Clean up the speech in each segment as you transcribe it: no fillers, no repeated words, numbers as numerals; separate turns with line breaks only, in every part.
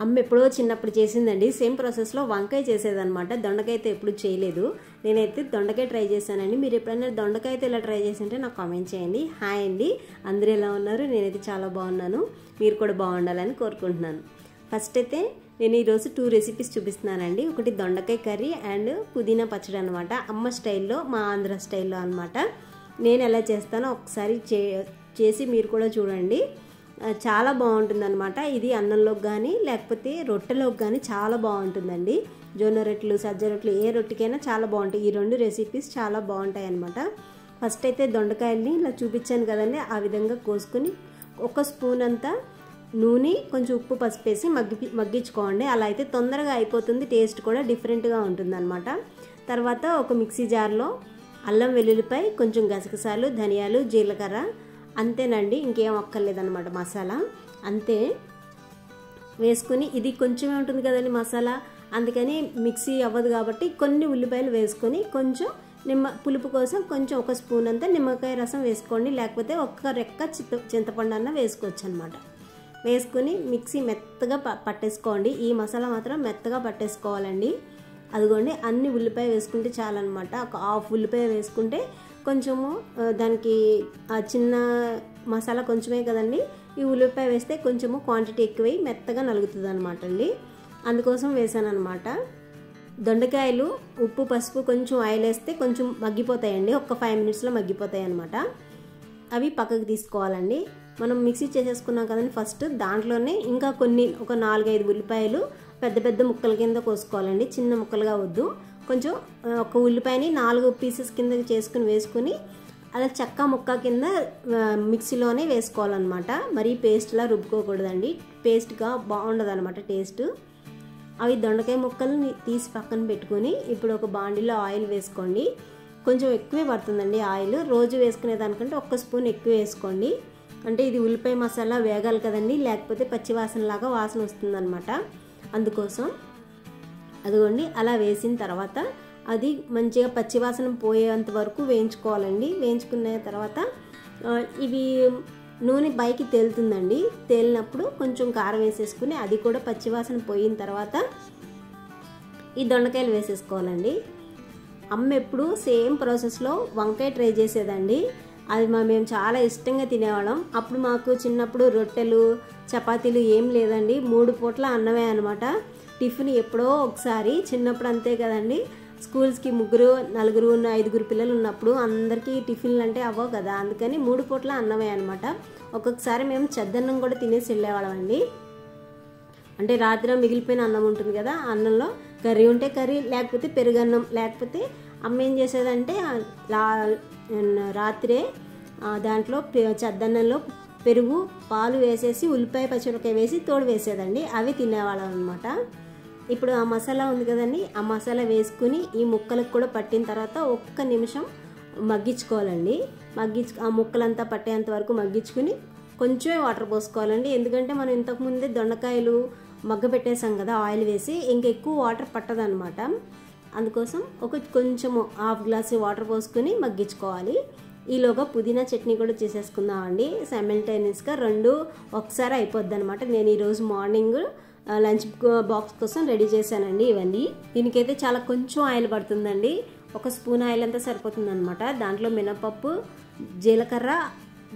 అమ్మ ఎప్పుడో చిన్నప్పుడు చేసిందండి. సేమ్ ప్రాసెస్లో వంకాయ చేసేదన్నమాట. దొండకాయ అయితే ఎప్పుడు చేయలేదు. నేనైతే దొండకాయ ట్రై చేశానండి. మీరు ఎప్పుడైనా దొండకాయ అయితే ఇలా ట్రై చేసింటే నాకు కామెంట్ చేయండి. హాయ్ అండి, అందరూ ఎలా ఉన్నారు? నేనైతే చాలా బాగున్నాను. మీరు కూడా బాగుండాలని కోరుకుంటున్నాను. ఫస్ట్ అయితే నేను ఈరోజు 2 రెసిపీస్ చూపిస్తున్నానండి. ఒకటి దొండకాయ కర్రీ అండ్ పుదీనా పచ్చడి అనమాట. అమ్మ స్టైల్లో, మా ఆంధ్ర స్టైల్లో అనమాట. నేను ఎలా చేస్తానో ఒకసారి చేసి మీరు కూడా చూడండి. చాలా బాగుంటుంది అనమాట. ఇది అన్నంలోకి కానీ లేకపోతే రొట్టెలోకి కానీ చాలా బాగుంటుందండి. జొన్న రొట్టెలు, సజ్జ రొట్టెలు, ఏ రొట్టెకైనా చాలా బాగుంటాయి. ఈ 2 రెసిపీస్ చాలా బాగుంటాయి అనమాట. ఫస్ట్ అయితే దొండకాయల్ని ఇలా చూపించాను కదండి, ఆ విధంగా కోసుకుని 1 స్పూన్ అంతా నూనె, కొంచెం ఉప్పు, పసుపు వేసి మగ్గించుకోండి. అలా అయితే తొందరగా అయిపోతుంది, టేస్ట్ కూడా డిఫరెంట్గా ఉంటుంది అనమాట. తర్వాత ఒక మిక్సీ జార్లో అల్లం వెల్లుల్లిపాయ, కొంచెం గసగసాలు, ధనియాలు, జీలకర్ర, అంతేనండి, ఇంకేం అక్కర్లేదన్నమాట. మసాలా అంతే వేసుకుని, ఇది కొంచెమే ఉంటుంది కదండి మసాలా, అందుకని మిక్సీ అవ్వదు కాబట్టి కొన్ని ఉల్లిపాయలు వేసుకొని కొంచెం పులుపు కోసం కొంచెం 1 స్పూన్ అంతా నిమ్మకాయ రసం వేసుకోండి. లేకపోతే 1 రెక్క చింతపండు అన్న వేసుకోవచ్చు అనమాట. వేసుకుని మిక్సీ మెత్తగా పట్టేసుకోండి. ఈ మసాలా మాత్రం మెత్తగా పట్టేసుకోవాలండి. అదిగోండి, అన్ని ఉల్లిపాయ వేసుకుంటే చాలన్నమాట. ఒక హాఫ్ ఉల్లిపాయ వేసుకుంటే కొంచెము దానికి ఆ చిన్న మసాలా కొంచెమే కదండి, ఈ ఉల్లిపాయ వేస్తే కొంచెము క్వాంటిటీ ఎక్కువై మెత్తగా నలుగుతుంది అనమాట అండి. అందుకోసం వేసాను అనమాట. దొండకాయలు ఉప్పు, పసుపు, కొంచెం ఆయిల్ వేస్తే కొంచెం మగ్గిపోతాయండి. ఒక 5 మినిట్స్లో మగ్గిపోతాయి అనమాట. అవి పక్కకు తీసుకోవాలండి. మనం మిక్సీ చేసేసుకున్నాం కదండి ఫస్ట్, దాంట్లోనే ఇంకా ఒక 4-5 ఉల్లిపాయలు పెద్ద పెద్ద ముక్కల కింద కోసుకోవాలండి. చిన్న ముక్కలుగా వద్దు. కొంచెం ఒక ఉల్లిపాయని 4 పీసెస్ కింద వేసుకుని అలా చెక్క ముక్క కింద మిక్సీలోనే వేసుకోవాలన్నమాట. మరీ పేస్ట్లా రుబ్బుకోకూడదండి, పేస్ట్గా బాగుండదు అనమాట టేస్ట్. అవి దొండకాయ ముక్కల్ని తీసి పక్కన పెట్టుకొని ఇప్పుడు ఒక బాండిలో ఆయిల్ వేసుకోండి. కొంచెం ఎక్కువే పడుతుందండి ఆయిల్. రోజు వేసుకునే దానికంటే 1 స్పూన్ ఎక్కువ వేసుకోండి. అంటే ఇది ఉల్లిపాయ మసాలా వేగాలి కదండి, లేకపోతే పచ్చివాసనలాగా వాసన వస్తుందన్నమాట. అందుకోసం అదిగోండి, అలా వేసిన తర్వాత అది మంచిగా పచ్చివాసన పోయేంత వరకు వేయించుకోవాలండి. వేయించుకున్న తర్వాత ఇవి నూనె పైకి తేలుతుందండి. తేలినప్పుడు కొంచెం కారం వేసేసుకుని అది కూడా పచ్చివాసన పోయిన తర్వాత ఈ దొండకాయలు వేసేసుకోవాలండి. అమ్మ ఎప్పుడు సేమ్ ప్రాసెస్లో వంకాయ ట్రై చేసేదండి. అది మేము చాలా ఇష్టంగా తినేవాళ్ళం. అప్పుడు మాకు చిన్నప్పుడు రొట్టెలు, చపాతీలు ఏం లేదండి, 3 పూట్ల అన్నమే అనమాట. టిఫిన్ ఎప్పుడో ఒకసారి, చిన్నప్పుడు అంతే కదండి. స్కూల్స్కి 3, 4, 5 పిల్లలు ఉన్నప్పుడు అందరికీ టిఫిన్లు అంటే అవ్వవు కదా, అందుకని 3 పూట్ల అన్నమే అనమాట. ఒక్కొక్కసారి మేము చెద్దన్నం కూడా తినేసి వెళ్ళేవాళ్ళం అండి. అంటే రాత్రి మిగిలిపోయిన అన్నం ఉంటుంది కదా, అన్నంలో కర్రీ ఉంటే కర్రీ, లేకపోతే పెరుగన్నం, లేకపోతే అమ్మ ఏం చేసేదంటే రాత్రే దాంట్లో చెద్దన్నంలో పెరుగు, పాలు వేసేసి ఉల్లిపాయ, పచ్చిమిరపకాయ వేసి తోడు వేసేదండి. అవి తినేవాళ్ళం అనమాట. ఇప్పుడు ఆ మసాలా ఉంది కదండి, ఆ మసాలా వేసుకుని ఈ ముక్కలకు కూడా పట్టిన తర్వాత 1 నిమిషం మగ్గించుకోవాలండి. ఆ ముక్కలంతా పట్టేంత వరకు మగ్గించుకుని కొంచెమే వాటర్ పోసుకోవాలండి. ఎందుకంటే మనం ఇంతకుముందే దొండకాయలు మగ్గ పెట్టేసాం కదా ఆయిల్ వేసి, ఇంకెక్కువ వాటర్ పట్టదనమాట. అందుకోసం కొంచెము 1/2 గ్లాసు వాటర్ పోసుకొని మగ్గించుకోవాలి. ఈలోగా పుదీనా చట్నీ కూడా చేసేసుకుందామండి. సైమల్టేనియస్గా 2 ఒకసారి అయిపోద్ది అనమాట. నేను ఈరోజు మార్నింగ్ లంచ్ బాక్స్ కోసం రెడీ చేశానండి ఇవన్నీ. దీనికైతే చాలా కొంచెం ఆయిల్ పడుతుందండి. 1 స్పూన్ ఆయిల్ అంతా సరిపోతుంది అనమాట. దాంట్లో మినపప్పు, జీలకర్ర,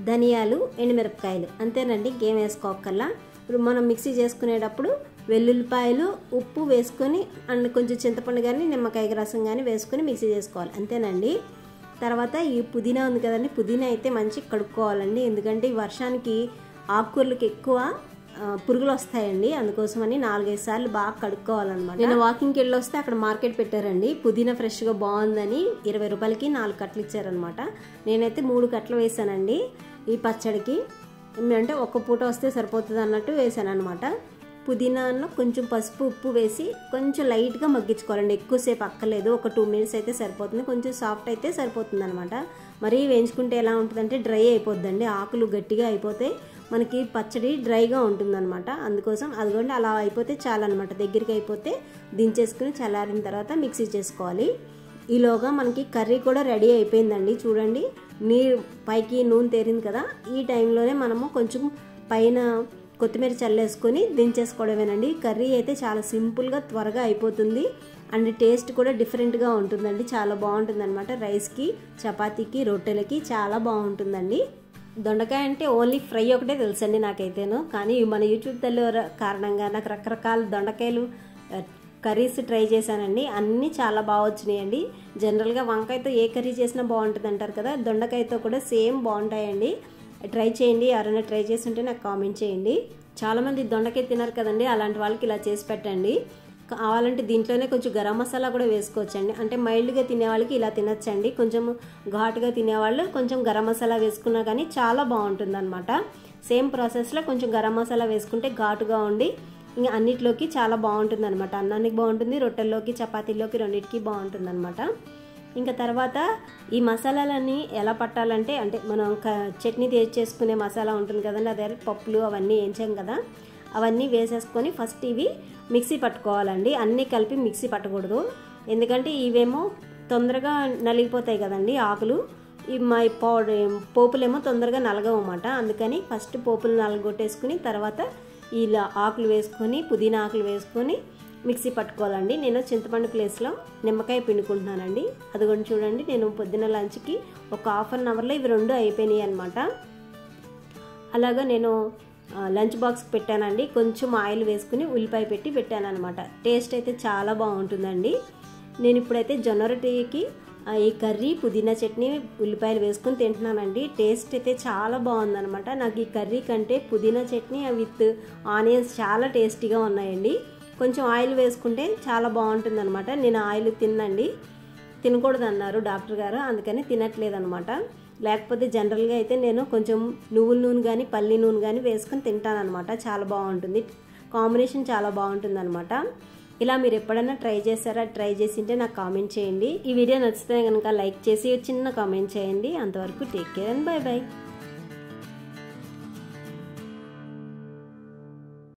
ధనియాలు, ఎండుమిరపకాయలు, అంతేనండి, ఇంకేం వేసుకోకల్లా. ఇప్పుడు మనం మిక్సీ చేసుకునేటప్పుడు వెల్లుల్లిపాయలు, ఉప్పు వేసుకొని అండ్ కొంచెం చింతపండు కానీ నిమ్మకాయ రసం కానీ వేసుకొని మిక్సీ చేసుకోవాలి, అంతేనండి. తర్వాత ఈ పుదీనా ఉంది కదండి, పుదీనా అయితే మంచి కడుక్కోవాలండి. ఎందుకంటే ఈ వర్షానికి ఆకుకూరలకు ఎక్కువ పురుగులు వస్తాయండి. అందుకోసమని 4-5 సార్లు బాగా కడుక్కోవాలన్నమాట. నేను వాకింగ్కి వెళ్ళి వస్తే అక్కడ మార్కెట్ పెట్టారండి, పుదీనా ఫ్రెష్గా బాగుందని 20 రూపాయలకి 4 కట్టలు ఇచ్చారనమాట. నేనైతే 3 కట్టలు వేసానండి ఈ పచ్చడికి. అంటే 1 పూట వస్తే సరిపోతుంది అన్నట్టు వేసాను అనమాట. పుదీనాలో కొంచెం పసుపు, ఉప్పు వేసి కొంచెం లైట్గా మగ్గించుకోవాలండి. ఎక్కువసేపు అక్కర్లేదు, ఒక 2 మినిట్స్ అయితే సరిపోతుంది. కొంచెం సాఫ్ట్ అయితే సరిపోతుంది అనమాట. మరీ వేయించుకుంటే ఎలా ఉంటుందంటే డ్రై అయిపోద్దండి, ఆకులు గట్టిగా అయిపోతే మనకి పచ్చడి డ్రైగా ఉంటుందన్నమాట. అందుకోసం అదిగోండి అలా అయిపోతే చాలన్నమాట. దగ్గరికి అయిపోతే దించేసుకుని చల్లారిన తర్వాత మిక్సీ చేసుకోవాలి. ఈలోగా మనకి కర్రీ కూడా రెడీ అయిపోయిందండి. చూడండి, పైకి నూనె తేరింది కదా, ఈ టైంలోనే మనము కొంచెం పైన కొత్తిమీర చల్లేసుకొని దించేసుకోవడమేనండి. కర్రీ అయితే చాలా సింపుల్గా త్వరగా అయిపోతుంది అండ్ టేస్ట్ కూడా డిఫరెంట్గా ఉంటుందండి. చాలా బాగుంటుందన్నమాట. రైస్కి, చపాతీకి, రొట్టెలకి చాలా బాగుంటుందండి. దొండకాయ అంటే ఓన్లీ ఫ్రై ఒకటే తెలుసండి నాకైతేను. కానీ మన యూట్యూబ్ తల్లి కారణంగా నాకు రకరకాల దొండకాయలు కర్రీస్ ట్రై చేశానండి. అన్నీ చాలా బాగా వచ్చినాయండి. జనరల్గా వంకాయతో ఏ కర్రీ చేసినా బాగుంటుంది అంటారు కదా, దొండకాయతో కూడా సేమ్ బాగుంటాయండి. ట్రై చేయండి. ఎవరైనా ట్రై చేసి ఉంటే నాకు కామెంట్ చేయండి. చాలామంది దొండకాయ తినరు కదండి, అలాంటి వాళ్ళకి ఇలా చేసి పెట్టండి. కావాలంటే దీంట్లోనే కొంచెం గరం మసాలా కూడా వేసుకోవచ్చండి. అంటే మైల్డ్గా తినేవాళ్ళకి ఇలా తినచ్చండి. కొంచెం ఘాటుగా తినేవాళ్ళు కొంచెం గరం మసాలా వేసుకున్నా కానీ చాలా బాగుంటుంది అనమాట. సేమ్ ప్రాసెస్లో కొంచెం గరం మసాలా వేసుకుంటే ఘాటుగా ఉండి ఇంకా అన్నిటిలోకి చాలా బాగుంటుంది అనమాట. అన్నానికి బాగుంటుంది, రొట్టెల్లోకి, చపాతీల్లోకి రెండింటికి బాగుంటుంది అనమాట. ఇంకా తర్వాత ఈ మసాలాలన్నీ ఎలా పట్టాలంటే, అంటే మనం చట్నీ చేసుకునే మసాలా ఉంటుంది కదండి, అదే పప్పులు అవన్నీ వేయించాం కదా, అవన్నీ వేసేసుకొని ఫస్ట్ ఇవి మిక్సీ పట్టుకోవాలండి. అన్నీ కలిపి మిక్సీ పట్టకూడదు, ఎందుకంటే ఇవేమో తొందరగా నలిగిపోతాయి కదండి ఆకులు. ఈ పోపులేమో తొందరగా నలగవు అన్నమాట. అందుకని ఫస్ట్ పోపులు నలగొట్టేసుకుని తర్వాత ఇలా ఆకులు వేసుకొని, పుదీనా ఆకులు వేసుకొని మిక్సీ పట్టుకోవాలండి. నేను చింతపండు ప్లేస్లో నిమ్మకాయ పిండుకుంటున్నానండి. అదిగోండి చూడండి, నేను పొద్దున్న లంచ్కి ఒక హాఫ్ అన్ అవర్లో ఇవి రెండు అయిపోయినాయి అనమాట. అలాగా నేను లంచ్ బాక్స్కి పెట్టానండి. కొంచెం ఆయిల్ వేసుకుని ఉల్లిపాయ పెట్టి పెట్టాను అనమాట. టేస్ట్ అయితే చాలా బాగుంటుందండి. నేను ఇప్పుడైతే జొన్న రొట్టెకి ఈ కర్రీ, పుదీనా చట్నీ, ఉల్లిపాయలు వేసుకొని తింటున్నానండి. టేస్ట్ అయితే చాలా బాగుందనమాట. నాకు ఈ కర్రీ కంటే పుదీనా చట్నీ విత్ ఆనియన్స్ చాలా టేస్టీగా ఉన్నాయండి. కొంచెం ఆయిల్ వేసుకుంటే చాలా బాగుంటుంది అనమాట. నేను ఆయిల్ తినకూడదు అన్నారు డాక్టర్ గారు, అందుకని తినట్లేదు అనమాట. లేకపోతే జనరల్గా అయితే నేను కొంచెం నువ్వుల నూనె కానీ పల్లి నూనె కానీ వేసుకొని తింటాను అనమాట. చాలా బాగుంటుంది, కాంబినేషన్ చాలా బాగుంటుంది అనమాట. ఇలా మీరు ఎప్పుడైనా ట్రై చేశారా? ట్రై చేసింటే నాకు కామెంట్ చేయండి. ఈ వీడియో నచ్చితే కనుక లైక్ చేసి చిన్న కామెంట్ చేయండి. అంతవరకు take care and by by.